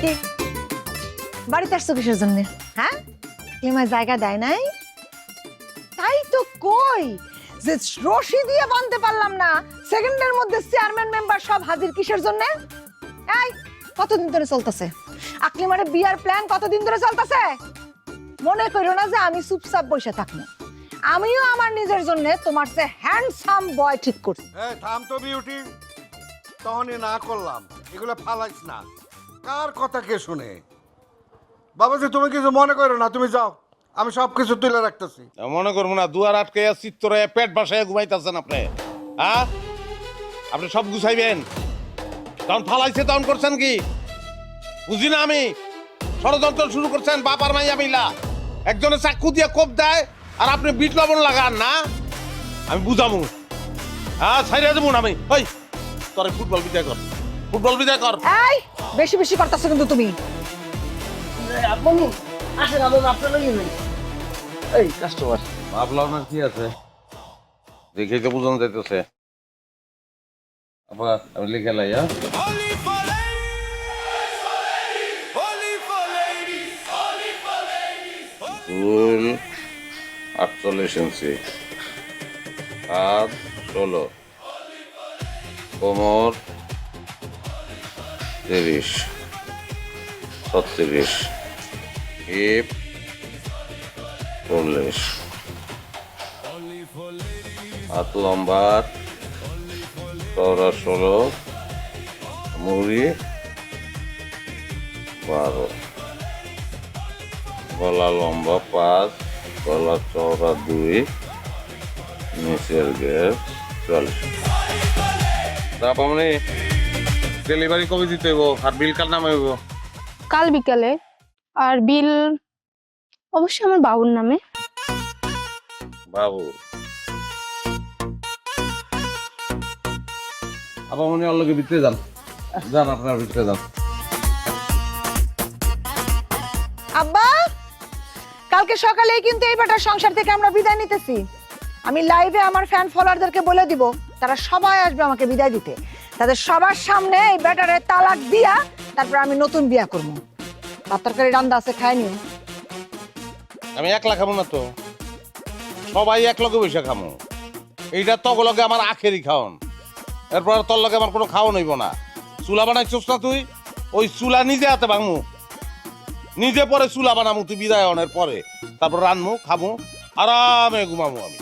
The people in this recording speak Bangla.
কি বাড়িতে আসছো কিসের জন্য? হ্যাঁ, ইমায় জায়গা দেয় নাই? তাই তো কই যে রশি দিয়ে বাঁধতে পারলাম না, সেকেন্ডের মধ্যে চেয়ারম্যান মেম্বার সব হাজির কিসের জন্য? এই কতদিন ধরে চলতেছে আকলিমারে বিয়ার প্ল্যান? কতদিন ধরে চলতেছে? মনে করো না যে আমি চুপচাপ বসে থাকবো। আমিও আমার নিজের জন্য তোমার চেয়ে হ্যান্ডসাম বয় ঠিক করছি। এই থাম তো বিউটি, তখনই না করলাম, এগুলো ফালাইস না। কার কথা কে শুনে? বাবাজি তুমি কিছু মনে করো না, তুমি যাও, আমি সব কিছু তুলে রাখতেছি। মনে করবো না, দুয়ার আটকে চিত্তরে পেট বাসায় ঘুমাইতেছেন আপনি। হ্যাঁ, আপনি সব গুছাইবেন, তখন ফালাইছে তখন করছেন কি বুঝি না আমি। ষড়যন্ত্র শুরু করছেন বাপ আর মাইয়া মিলা, একজনে চাকু দিয়ে কোপ দেয় আর আপনি বিট লবণ লাগান না। আমি বুঝাবো, হ্যাঁ ছাইড়ে দেবো না আমি। ওই তোরে ফুটবল বিদায় কর, ফুটবল বিদায় কর। এই বেশি বেশি করতেছো কিন্তু তুমি। এই কাস্টমার ভাবলাম না কি আছে, দেখেই তো বোঝানো যাইতেছে। আবার আমি লিখে লাই। ফুল 48 ইঞ্চি, হাত 16, কোমর 30, 36, হিপ 40, হাত লম্বা চওড়া 16, মুড়ি 12, গলা লম্বা 5, গলা চওড়া 2, নিচের গের 40। তারপর মানে ডেলিভারি কবে দিতে হইব আর বিল কার নামে হইব? কাল বিকালে। আর বিল অবশ্যই আমার বাবুর নামে। বাবু আবার মনে অল্লকে ভিতরে যান, যান আপনার ভিতরে যান। আব্বা, কালকে সকালেই কিন্তু এই বেটার সংসার থেকে আমরা বিদায় নিতেছি। আমি লাইভে আমার ফ্যান ফলোয়ারদেরকে বলে দিব, তারা সবাই আসবে আমাকে বিদায় দিতে। তাদের সবার সামনে এই বেটারে তালাক দিয়া তারপর আমি নতুন বিয়া করবো। ভাত তরকারি রান্না আছে, খায় নিও। আমি একলা খাবো না তো, সবাই এক লগে বসে খামো। এইটা তগ লগে আমার আখেরি খাওন, এরপর তোর লগে আমার কোনো খাওয়ান হইব না। চুলা বানাইছিস না তুই, ওই চুলা নিজে হাতে ভাঙমু, নিজে পরে চুলা বানামু তুই বিদায় হনের পরে, তারপর রানমু খামু, আরামে ঘুমামু আমি।